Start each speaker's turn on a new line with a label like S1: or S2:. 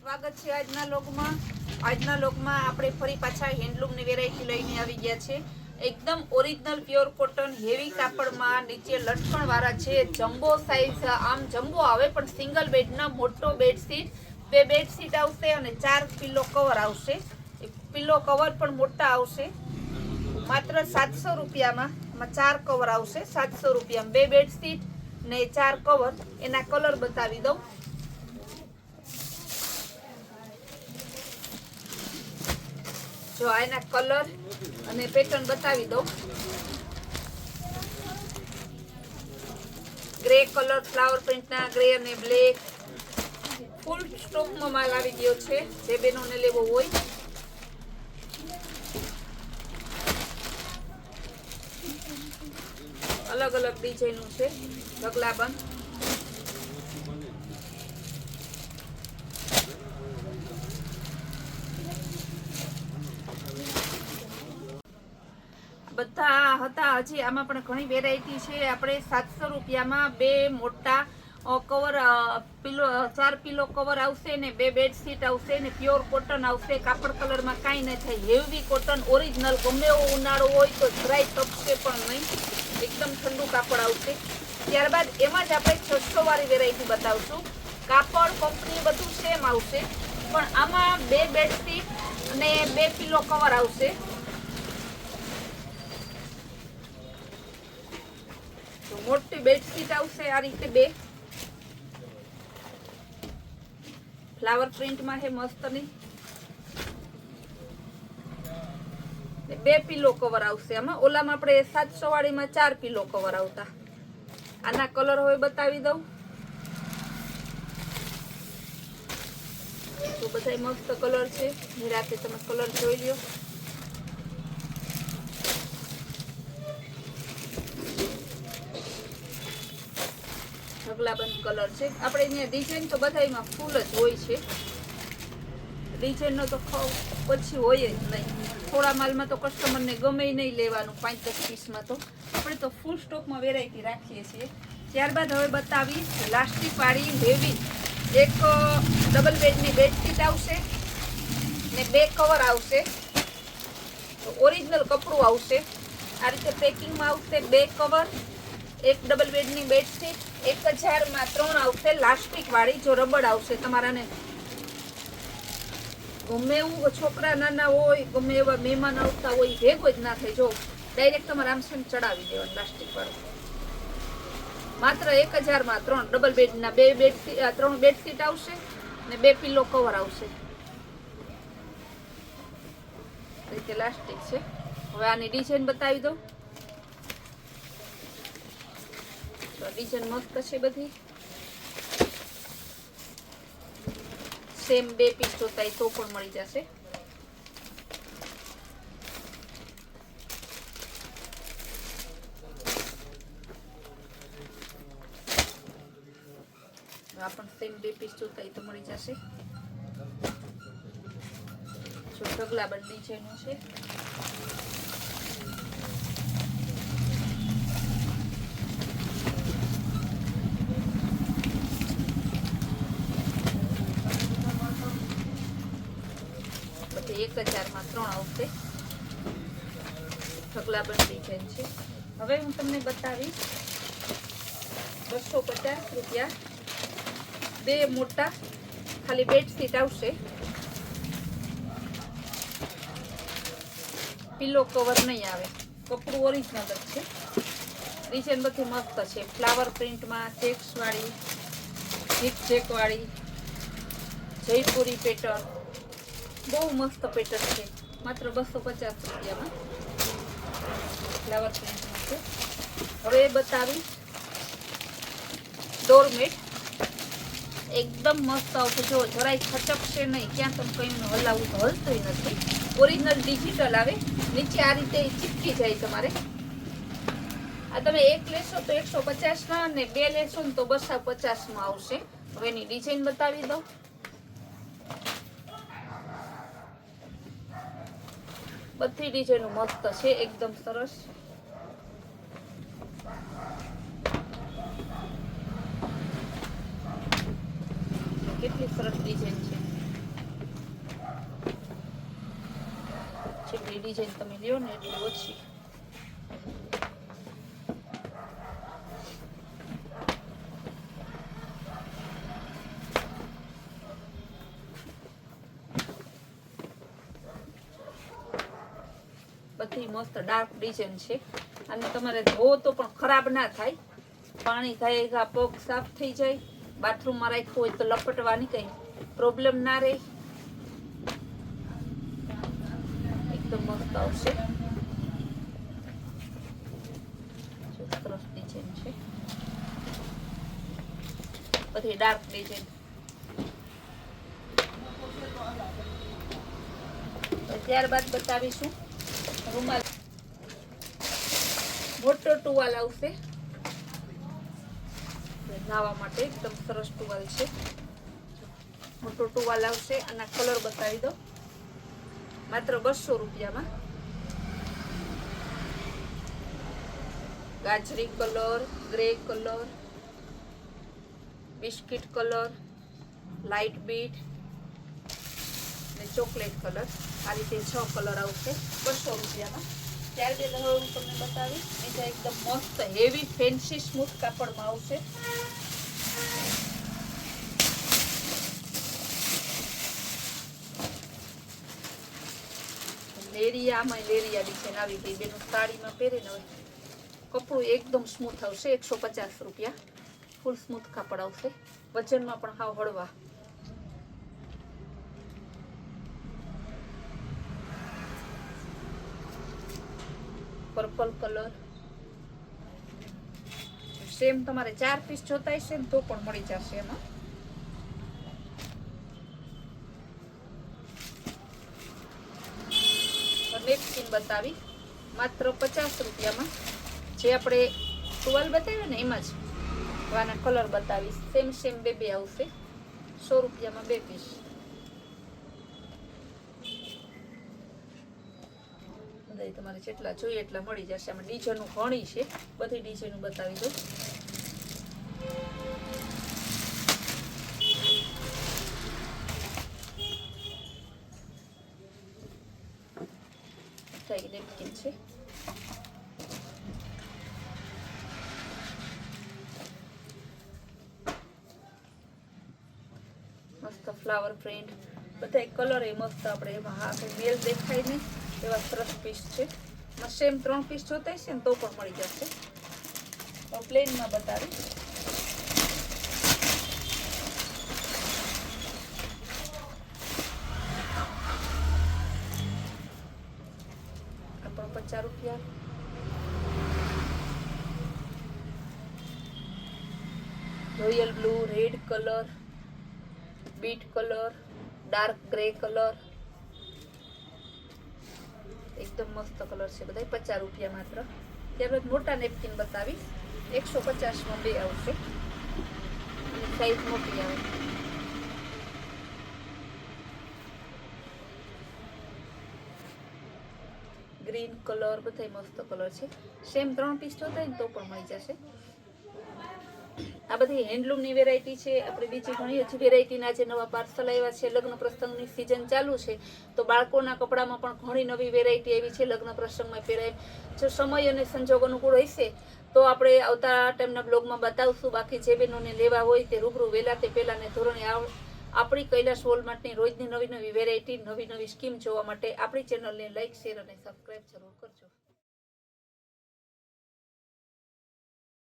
S1: સ્વાગત છે આજના લોકમાં આપણે ફરી પાછા હેન્ડલૂમની વેરાયટી લઈને આવી ગયા છે। એકદમ ઓરિજિનલ પ્યોર કોટન હેવી કાપડમાં નીચે લટકણ વાળા છે। જમ્બો સાઈઝ, આમ જમ્બો આવે પણ સિંગલ બેડના મોટો બેડશીટ, 2 બેડશીટ આવશે અને 4 પિલો કવર આવશે। પિલો કવર પણ મોટા આવશે। માત્ર 700 રૂપિયામાં 4 કવર આવશે। 700 રૂપિયામાં 2 બેડશીટ ને 4 કવર। એના કલર બતાવી દઉં। જો આના કલર અને પેટર્ન બતાવી દઉં। ગ્રે કલર, ફ્લાવર પ્રિન્ટના ગ્રે અને બ્લેક, ફૂલ સ્ટોકમાં માલ આવી ગયો છે। જે બેનોને લેવો હોય અલગ અલગ ડિઝાઇનનું છે। ઢગલાબંધ બધા હતા। હજી આમાં પણ ઘણી વેરાયટી છે। આપણે 700 રૂપિયામાં 2 મોટા કવર, 4 પિલો કવર આવશે ને 2 બેડશીટ આવશે ને પ્યોર કોટન આવશે। કાપડ કલરમાં કાંઈ ન થાય, હેવી કોટન ઓરિજિનલ। ગમે એવો ઉનાળો હોય તો જરાય તપશે પણ નહીં, એકદમ ઠંડુ કાપડ આવશે। ત્યારબાદ એમાં જ આપણે 600 વાળી વેરાયટી બતાવશું। કાપડ કંપની બધું સેમ આવશે, પણ આમાં 2 બેડશીટ અને 2 પિલો કવર આવશે। મોટી બેડશીટ આવશે આ રીતે 2 ફ્લાવર પ્રિન્ટમાં છે મસ્તની, 2 પિલો કવર આવશે આમાં। ઓલામાં આપણે 700 વાળીમાં 4 પિલો કવર આવતા। આના કલર હવે બતાવી દઉં। તો બધાય મસ્ત કલર છે, નિરાતે તમે કલર જોઈ લ્યો। ઢગલાબંધ કલર છે। આપણે અહીંયા ડિઝાઇન તો બધાયમાં ફૂલ જ હોય છે। ડિઝાઇનનો તો પછી હોય જ નહીં। થોડા માલમાં તો કસ્ટમરને ગમે નહીં લેવાનું, 5-10 પીસમાં તો આપણે તો ફૂલ સ્ટોકમાં વેરાયટી રાખીએ છીએ। ત્યારબાદ હવે બતાવીશ લાસ્ટિક વાળી હેવી, એક ડબલ બેડની બેડશીટ આવશે ને 2 કવર આવશે। ઓરિજિનલ કપડું આવશે, આ રીતે પેકિંગમાં આવશે। 2 કવર, એક ડબલ બેડની બેડશીટ, 1000માં 3 આવશે લાસ્ટિક વાળી। જો રબડ આવશે તમારાને ગમે એવું છોકરા નાના હોય, ગમે એવા મહેમાન આવતા હોય, ભેગો જ ના થાય। જો ડાયરેક્ટ તમારે આમ સેમ ચડાવી દેવાનું લાસ્ટિક વાળું। માત્ર 1000માં 3 ડબલ બેડના 2 બેડશીટ, 3 બેડશીટ આવશે ને 2 પિલો કવર આવશે। રીતે લાસ્ટિક છે। હવે આની ડિઝાઇન બતાવી દઉં। ડિઝાઇન મસ્ત છે બધી, સેમ 2 પીસ જોતા હોય તો પણ મળી જશે। આ પણ સેમ 2 પીસ જોતા હોય તો મળી જશે। જો ઢગલાબંધ ડિઝાઇનનું છે। બધી 1000માં 3 આવશે। ઢગલાબંધ ડિઝાઇન છે। હવે હું તમને બતાવીશ 250 રૂપિયા 2 મોટા ખાલી બેડશીટ આવશે। પિલો કવર નહીં આવે, કપડું ઓરિજિનલ જ છે। ડિઝાઇન બધી મસ્ત છે, ફ્લાવર પ્રિન્ટમાં, ચેક્સ વાળી, ઝીપ ચેક વાળી, જયપુરી પેટર્ન, બહુ મસ્ત પેટર્ન છે। માત્ર 250 રૂપિયામાં ફ્લાવર પ્રિન્ટમાં છે। હવે બતાવીશ ડોરમેટ, એકદમ મસ્ત આવશે। જો જરાય ખચકશે નહીં, ક્યાં તમે કઈ હલાવું તો હલતું નથી। ઓરિજિનલ ડિજિટલ આવે, નીચે આ રીતે ચીપકી જાય તમારે। આ તમે 1 લેશો તો 150ના અને 2 લેશો ને તો 250માં આવશે। હવે એની ડિઝાઇન બતાવી દઉં। બધી ડિઝાઇનો મસ્ત છે, એકદમ સરસ। કેટલી સરસ ડિઝાઇન છે। ડિઝાઇન તમે લ્યો ને એટલી ઓછી. બધી મસ્ત ડાર્ક ડિઝાઇન છે અને તમારે ધો તો પણ ખરાબ ના થાય. પાણી થાય પગ સાફ થઈ જાય. બાથરૂમમાં રાખ્યું હોય તો લપટવાની કઈ પ્રોબ્લેમ ના રહે. એકદમ મસ્ત આવશે. સરસ ડિઝાઇન છે. બધી ડાર્ક ડિઝાઇન. ત્યારબાદ બતાવીશું રૂમાલ. મોટો ટુવાલ આવશે નાવા માટે. એકદમ સરસ ટુવાલ છે. મોટો ટુવાલ આવશે. અને કલર બતાવી દો. માત્ર 200 રૂપિયામાં. ગાજરી colour, grey colour, biscuit colour, light beet અને ચોકલેટ કલર. આ રીતે 6 કલર આવશે 200 રૂપિયામાં. ત્યારબાદ હવે હું તમને બતાવીશ બીજા એકદમ મસ્ત હેવી ફેન્સી સ્મૂથ કાપડમાં આવશે. લેરિયામાં લેરિયા ડિઝાઇન આવી ગઈ. બેનું સાડીમાં પહેરે ને હવે કપડું એકદમ સ્મૂથ આવશે. 150 રૂપિયા. ફૂલ સ્મૂથ કાપડ આવશે. વજનમાં પણ હાવ હળવા. Purple colour. સેમ તમારે 4 પીસ જોતા હશે ને તો પણ મળી જશે એમાં. નેપકિન બતાવી માત્ર 50 રૂપિયામાં. જે આપણે ટુવાલ બતાવ્યો ને એમાં જ આના કલર બતાવીશ. સેમ બે આવશે. 100 રૂપિયામાં 2 પીસ. તમારે જેટલા જોઈએ એટલા મળી જશે. આમાં ડિઝાઇનો ઘણી છે. બધી ડિઝાઇનો બતાવી દો. નેપકિન છે. મસ્ત ફ્લાવર પ્રિન્ટ. બધા કલર એ મસ્ત. આપણે એમાં હા મેલ દેખાય નહીં એવા સરસ પીસ છે. સેમ 3 પીસ જોતા હશે ને તો પણ મળી જશે. પ્લેનમાં બતાવી. આ પણ 50 રૂપિયા. Royal blue, red colour, bit colour, dark grey colour. એકદમ મસ્ત કલર છે. બધા 50 રૂપિયા માત્ર. ત્યારબાદ મોટા નેપકિન બતાવીશ. 150માં 2 આવશે. સાઈઝ મોટી આવે. Green colour. બધા મસ્ત કલર છે. સેમ 3 પીસ જોતા હોય ને તો પણ મળી જશે. આ બધી હેન્ડલૂમની વેરાયટી છે. આપણે બીજી ઘણી જ વેરાયટીના જે નવા પાર્સલ આવ્યા છે. લગ્ન પ્રસંગની સિઝન ચાલુ છે તો બાળકોના કપડામાં પણ ઘણી નવી વેરાયટી આવી છે. લગ્ન પ્રસંગમાં પહેરાય. જો સમય અને સંજોગ અનુકૂળ હશે તો આપણે આવતા ટાઈમના બ્લોગમાં બતાવશું. બાકી જે બહેનોને લેવા હોય તે રૂબરૂ વહેલા તે પહેલાંને ધોરણે આપણી કૈલાશ વોલમાર્ટની રોજની નવી વેરાયટી, નવી સ્કીમ જોવા માટે આપણી ચેનલને લાઈક, શેર અને સબસ્ક્રાઈબ જરૂર કરજો.